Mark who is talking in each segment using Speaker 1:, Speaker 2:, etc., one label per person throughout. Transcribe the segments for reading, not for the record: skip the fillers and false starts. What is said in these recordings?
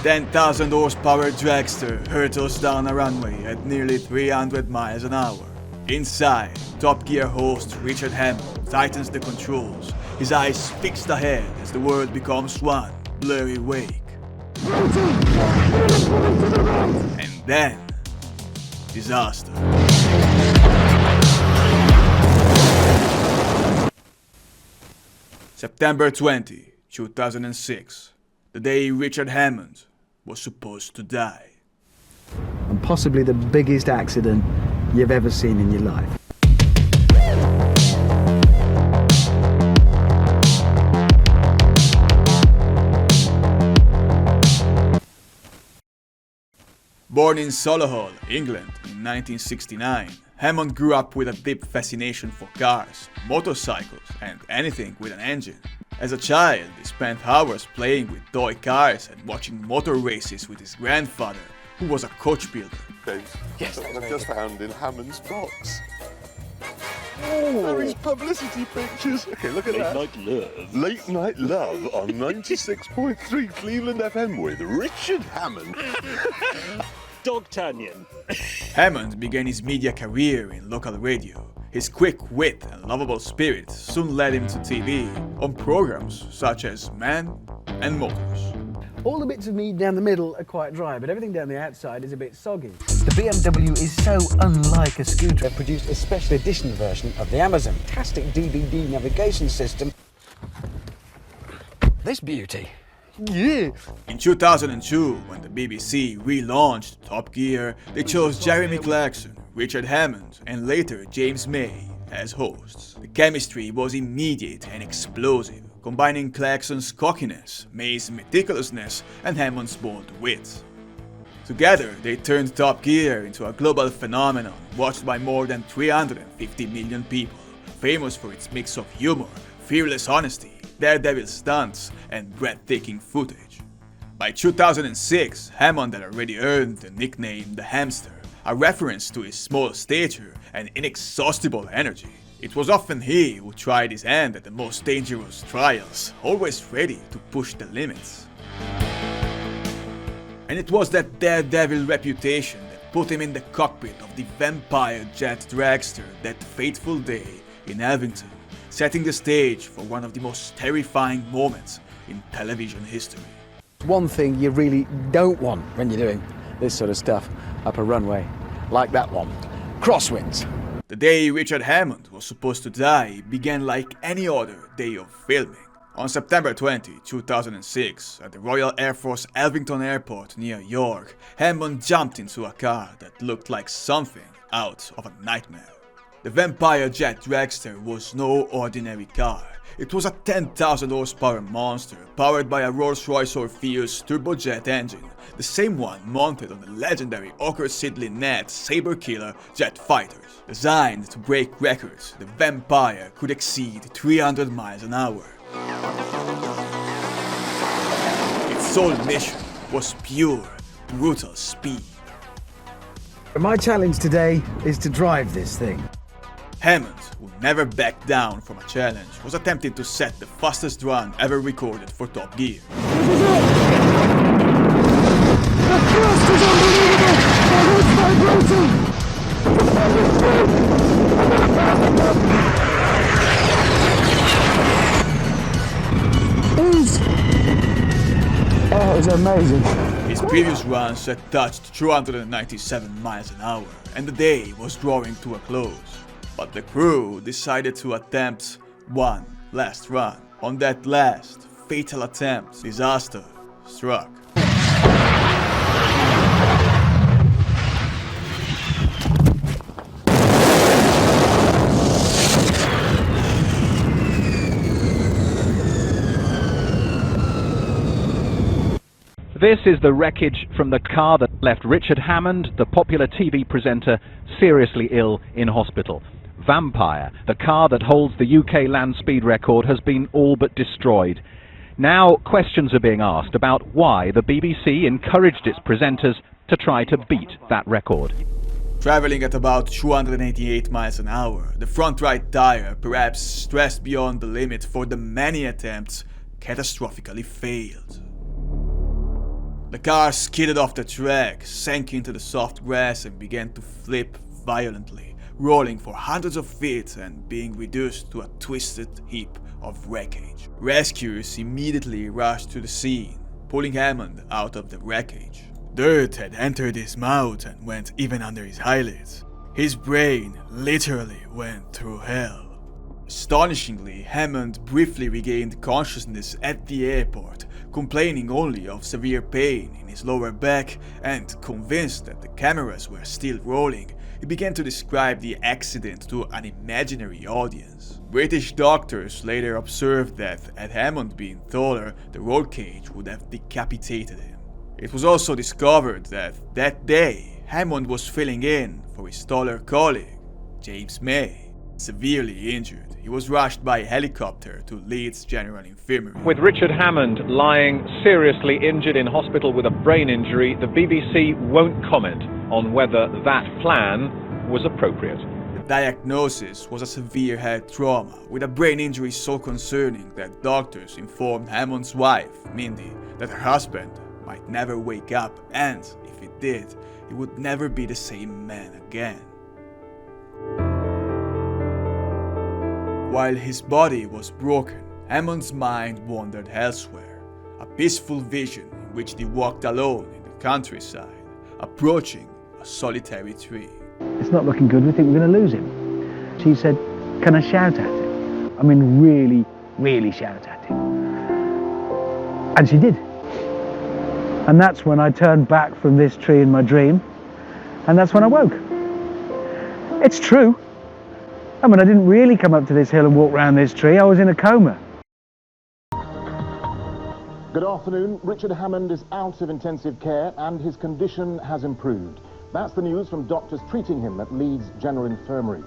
Speaker 1: 10,000 horsepower dragster hurtles down a runway at nearly 300 miles an hour. Inside, Top Gear host Richard Hammond tightens the controls, his eyes fixed ahead as the world becomes one blurry wake. And then, disaster. September 20, 2006, the day Richard Hammond was supposed to die.
Speaker 2: And possibly the biggest accident you've ever seen in your life.
Speaker 1: Born in Solihull, England in 1969, Hammond grew up with a deep fascination for cars, motorcycles and anything with an engine. As a child, he spent hours playing with toy cars and watching motor races with his grandfather, who was a coach builder.
Speaker 3: Yes, I've just found in Hammond's box. Oh, his publicity pictures. Okay, look at that.
Speaker 4: Late Night Love.
Speaker 3: Late Night Love on 96.3 Cleveland FM with Richard Hammond.
Speaker 4: Dogtanyan.
Speaker 1: Hammond began his media career in local radio. His quick wit and lovable spirit soon led him to TV on programs such as Man and Motors.
Speaker 2: All the bits of meat down the middle are quite dry, but everything down the outside is a bit soggy. The BMW is so unlike a scooter. They've produced a special edition version of the Amazon. Fantastic DVD navigation system. This beauty. Yeah.
Speaker 1: In 2002, when the BBC relaunched Top Gear, they chose Jeremy Clarkson, Richard Hammond, and later James May as hosts. The chemistry was immediate and explosive, combining Clarkson's cockiness, May's meticulousness, and Hammond's bold wit. Together, they turned Top Gear into a global phenomenon watched by more than 350 million people, famous for its mix of humor, fearless honesty, daredevil stunts, and breathtaking footage. By 2006, Hammond had already earned the nickname The Hamster, a reference to his small stature and inexhaustible energy. It was often he who tried his hand at the most dangerous trials, always ready to push the limits. And it was that daredevil reputation that put him in the cockpit of the Vampire Jet Dragster that fateful day in Elvington, setting the stage for one of the most terrifying moments in television history.
Speaker 2: One thing you really don't want when you're doing this sort of stuff up a runway, like that one. Crosswinds.
Speaker 1: The day Richard Hammond was supposed to die began like any other day of filming. On September 20, 2006, at the Royal Air Force Elvington Airport near York, Hammond jumped into a car that looked like something out of a nightmare. The Vampire Jet Dragster was no ordinary car. It was a 10,000 horsepower monster powered by a Rolls-Royce Orpheus turbojet engine, the same one mounted on the legendary Hawker-Siddeley Net Sabre Killer jet fighters. Designed to break records, the Vampire could exceed 300 miles an hour. Its sole mission was pure, brutal speed.
Speaker 2: My challenge today is to drive this thing.
Speaker 1: Hammond, who never backed down from a challenge, was attempting to set the fastest run ever recorded for Top Gear.
Speaker 5: This is it! The thrust is unbelievable! My head's vibrating!
Speaker 2: Oh, it's amazing.
Speaker 1: His previous runs had touched 297 miles an hour, and the day was drawing to a close. But the crew decided to attempt one last run. On that last, fatal attempt, disaster struck.
Speaker 6: This is the wreckage from the car that left Richard Hammond, the popular TV presenter, seriously ill in hospital. Vampire, the car that holds the UK land speed record, has been all but destroyed. Now questions are being asked about why the BBC encouraged its presenters to try to beat that record.
Speaker 1: Traveling at about 288 miles an hour, the front right tire, perhaps stressed beyond the limit for the many attempts, catastrophically failed. The car skidded off the track, sank into the soft grass and began to flip violently, rolling for hundreds of feet and being reduced to a twisted heap of wreckage. Rescuers immediately rushed to the scene, pulling Hammond out of the wreckage. Dirt had entered his mouth and went even under his eyelids. His brain literally went through hell. Astonishingly, Hammond briefly regained consciousness at the airport, complaining only of severe pain in his lower back, and convinced that the cameras were still rolling, he began to describe the accident to an imaginary audience. British doctors later observed that had Hammond been taller, the roll cage would have decapitated him. It was also discovered that day, Hammond was filling in for his taller colleague, James May. Severely injured, he was rushed by helicopter to Leeds General Infirmary.
Speaker 6: With Richard Hammond lying seriously injured in hospital with a brain injury, the BBC won't comment on whether that plan was appropriate.
Speaker 1: The diagnosis was a severe head trauma, with a brain injury so concerning that doctors informed Hammond's wife, Mindy, that her husband might never wake up, and if it did, he would never be the same man again. While his body was broken, Hammond's mind wandered elsewhere, a peaceful vision in which they walked alone in the countryside, approaching a solitary tree.
Speaker 2: It's not looking good, we think we're going to lose him. She said, can I shout at him? I mean, really, really shout at him. And she did. And that's when I turned back from this tree in my dream, and that's when I woke. It's true. I mean, I didn't really come up to this hill and walk round this tree, I was in a coma.
Speaker 4: Good afternoon. Richard Hammond is out of intensive care and his condition has improved. That's the news from doctors treating him at Leeds General Infirmary.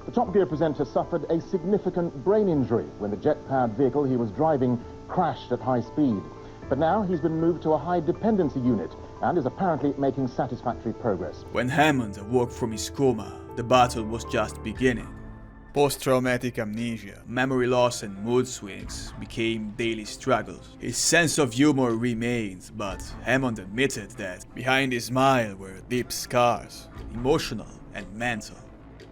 Speaker 4: The Top Gear presenter suffered a significant brain injury when the jet-powered vehicle he was driving crashed at high speed. But now he's been moved to a high dependency unit and is apparently making satisfactory progress.
Speaker 1: When Hammond awoke from his coma, the battle was just beginning. Post-traumatic amnesia, memory loss and mood swings became daily struggles. His sense of humor remained, but Hammond admitted that behind his smile were deep scars, emotional and mental.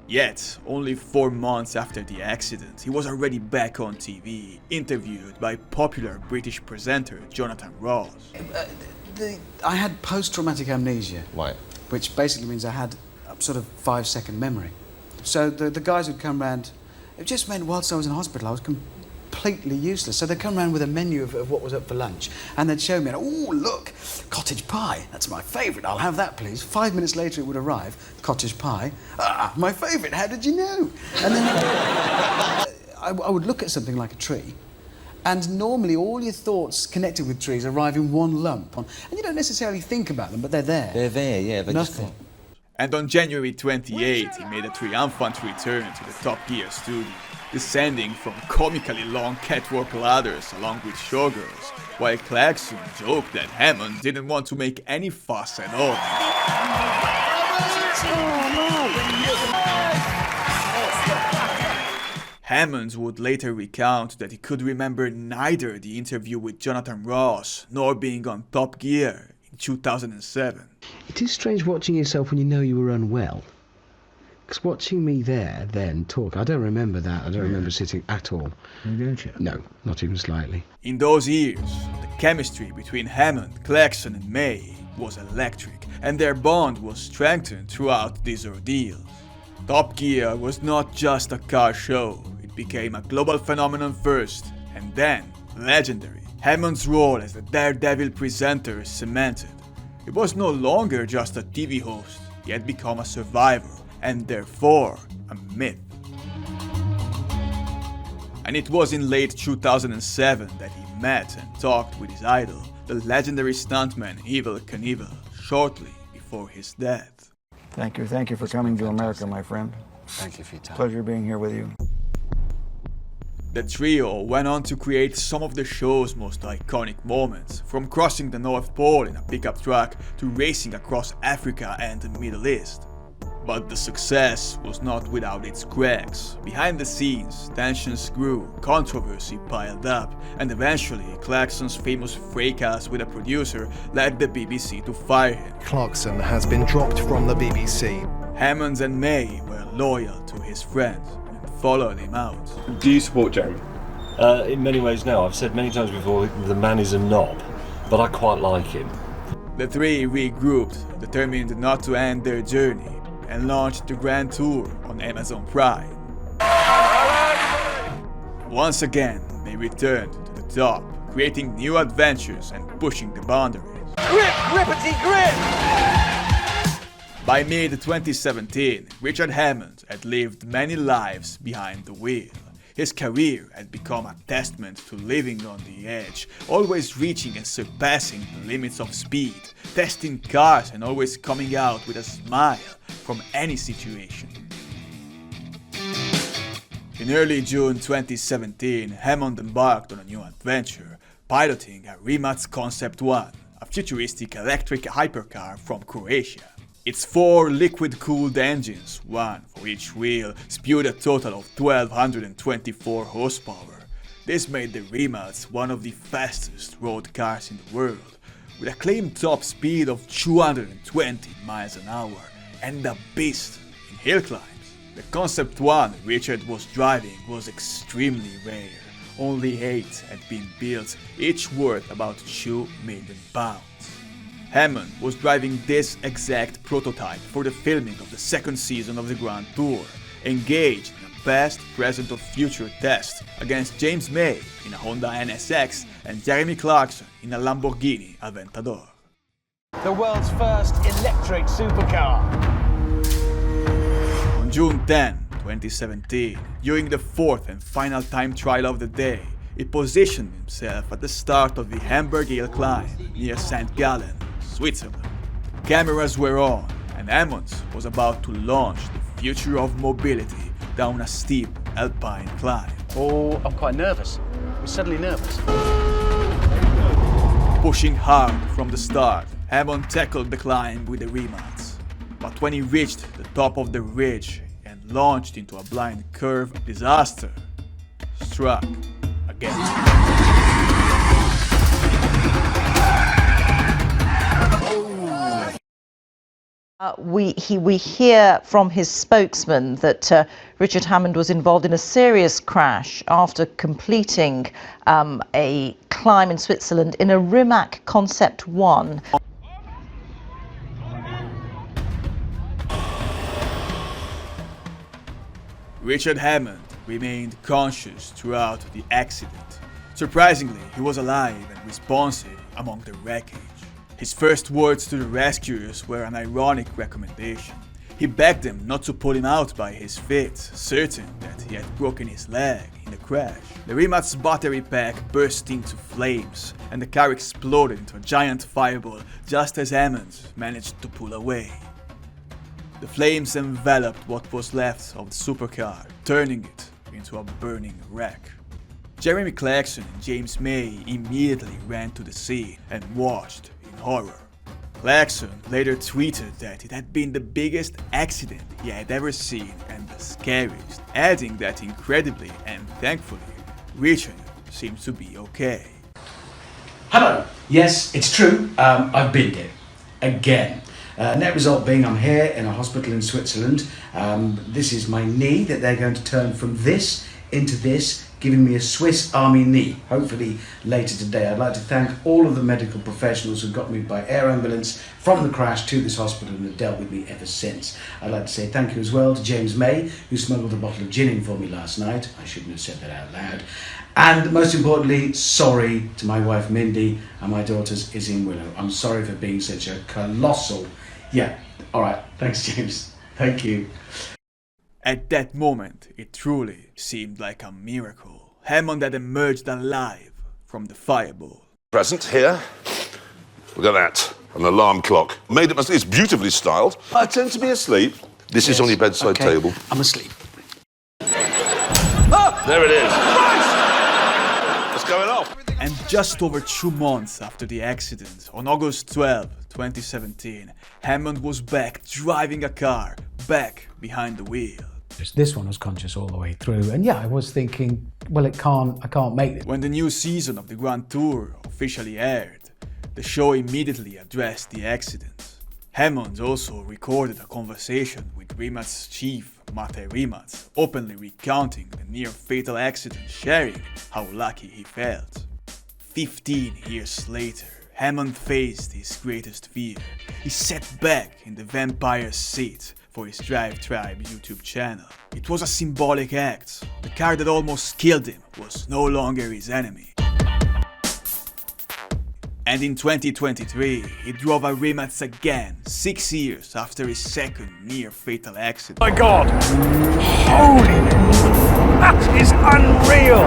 Speaker 1: Yet, only 4 months after the accident, he was already back on TV, interviewed by popular British presenter Jonathan Ross.
Speaker 2: I had post-traumatic amnesia.
Speaker 3: Right.
Speaker 2: Which basically means I had a sort of 5-second memory. So the guys would come round, it just meant whilst I was in hospital I was completely useless. So they'd come round with a menu of what was up for lunch, and they'd show me, oh look, cottage pie, that's my favourite, I'll have that please. 5 minutes later it would arrive, cottage pie, my favourite, how did you know? And then I would look at something like a tree, and normally all your thoughts connected with trees arrive in one lump, and you don't necessarily think about them, but they're there.
Speaker 7: They're there, yeah. But
Speaker 2: nothing.
Speaker 1: And on January 28, he made a triumphant return to the Top Gear studio, descending from comically long catwalk ladders along with showgirls, while Clarkson joked that Hammond didn't want to make any fuss at all. Hammond would later recount that he could remember neither the interview with Jonathan Ross nor being on Top Gear in 2007.
Speaker 8: It is strange watching yourself when you know you were unwell. Because watching me there, then, talk, I don't remember that. I don't remember sitting at all.
Speaker 2: Don't you?
Speaker 8: No, not even slightly.
Speaker 1: In those years, the chemistry between Hammond, Clarkson and May was electric, and their bond was strengthened throughout these ordeals. Top Gear was not just a car show, it became a global phenomenon first, and then legendary. Hammond's role as the daredevil presenter cemented. He was no longer just a TV host, he had become a survivor, and therefore a myth. And it was in late 2007 that he met and talked with his idol, the legendary stuntman Evel Knievel, shortly before his death.
Speaker 9: Thank you for coming to America, my friend.
Speaker 7: thank you for your time.
Speaker 9: Pleasure being here with you.
Speaker 1: The trio went on to create some of the show's most iconic moments, from crossing the North Pole in a pickup truck to racing across Africa and the Middle East. But the success was not without its cracks. Behind the scenes, tensions grew, controversy piled up, and eventually Clarkson's famous fracas with a producer led the BBC to fire him.
Speaker 10: Clarkson has been dropped from the BBC.
Speaker 1: Hammond and May were loyal to his friend and followed him out.
Speaker 11: Do you support Jeremy? In many ways, no. I've said many times before, the man is a knob, but I quite like him.
Speaker 1: The three regrouped, determined not to end their journey, and launched the Grand Tour on Amazon Prime. Once again, they returned to the top, creating new adventures and pushing the boundaries.
Speaker 2: Grip, grippity grip!
Speaker 1: By mid-2017, Richard Hammond had lived many lives behind the wheel. His career had become a testament to living on the edge, always reaching and surpassing the limits of speed, testing cars and always coming out with a smile from any situation. In early June 2017, Hammond embarked on a new adventure, piloting a Rimac Concept One, a futuristic electric hypercar from Croatia. Its 4 liquid-cooled engines, one for each wheel, spewed a total of 1,224 horsepower. This made the Rimac one of the fastest road cars in the world, with a claimed top speed of 220 miles an hour, and a beast in hill climbs. The Concept One Richard was driving was extremely rare. Only 8 had been built, each worth about £2 million. Hammond was driving this exact prototype for the filming of the second season of the Grand Tour, engaged in a past, present or future test against James May in a Honda NSX and Jeremy Clarkson in a Lamborghini Aventador.
Speaker 2: The world's first electric supercar.
Speaker 1: On June 10, 2017, during the 4th and final time trial of the day, he positioned himself at the start of the Hamburg Hill climb near St. Gallen, Switzerland. Cameras were on, and Hammond was about to launch the future of mobility down a steep alpine climb.
Speaker 2: Oh, I'm quite nervous. I'm suddenly nervous.
Speaker 1: Pushing hard from the start, Hammond tackled the climb with the Rimac. But when he reached the top of the ridge and launched into a blind curve, disaster struck again.
Speaker 12: We hear from his spokesman that Richard Hammond was involved in a serious crash after completing a climb in Switzerland in a Rimac Concept One.
Speaker 1: Richard Hammond remained conscious throughout the accident. Surprisingly, he was alive and responsive among the wreckage. His first words to the rescuers were an ironic recommendation. He begged them not to pull him out by his feet, certain that he had broken his leg in the crash. The Rimac's battery pack burst into flames, and the car exploded into a giant fireball just as Hammond managed to pull away. The flames enveloped what was left of the supercar, turning it into a burning wreck. Jeremy Clarkson and James May immediately ran to the scene and watched in horror. Clarkson later tweeted that it had been the biggest accident he had ever seen and the scariest, adding that incredibly and thankfully, Richard seems to be okay.
Speaker 13: Hello, yes, it's true, I've been there, again. Net result being I'm here in a hospital in Switzerland. This is my knee that they're going to turn from this into this, giving me a Swiss Army knee, hopefully later today. I'd like to thank all of the medical professionals who got me by air ambulance from the crash to this hospital and have dealt with me ever since. I'd like to say thank you as well to James May, who smuggled a bottle of gin in for me last night. I shouldn't have said that out loud. And most importantly, sorry to my wife Mindy and my daughters Izzy and Willow. I'm sorry for being such a colossal... Yeah, alright, thanks James. Thank you.
Speaker 1: At that moment, it truly seemed like a miracle. Hammond had emerged alive from the fireball.
Speaker 3: Present here. Look at that. An alarm clock. Made it, it's beautifully styled. I tend to be asleep. This is on your bedside table.
Speaker 13: I'm asleep.
Speaker 3: Ah! There it is. Right! It's going off.
Speaker 1: And Just over 2 months after the accident, on August 12, 2017, Hammond was back driving a car, back behind the wheel.
Speaker 2: This one was conscious all the way through, and yeah, I was thinking, well, I can't make it.
Speaker 1: When the new season of the Grand Tour officially aired, the show immediately addressed the accident. Hammond also recorded a conversation with Rimac's chief, Mate Rimac, openly recounting the near-fatal accident, sharing how lucky he felt. 15 years later, Hammond faced his greatest fear. He sat back in the vampire's seat for his Drive Tribe YouTube channel. It was a symbolic act. The car that almost killed him was no longer his enemy. And in 2023, he drove a Rimac again, 6 years after his second near-fatal accident.
Speaker 5: My God! Holy! That is unreal!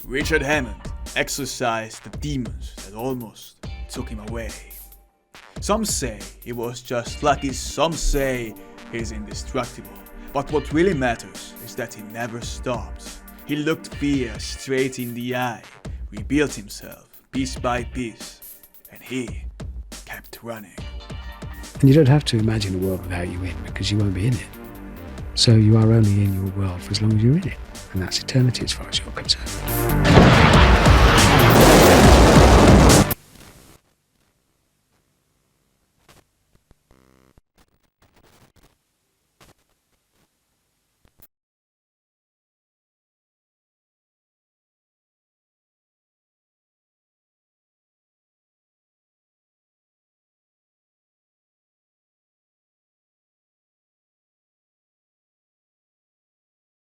Speaker 1: Richard Hammond exorcised the demons that almost took him away. Some say he was just lucky, some say he's indestructible. But what really matters is that he never stopped. He looked fear straight in the eye, rebuilt himself piece by piece, and he kept running.
Speaker 8: And you don't have to imagine a world without you in, because you won't be in it. So you are only in your world for as long as you're in it. And that's eternity as far as you're concerned.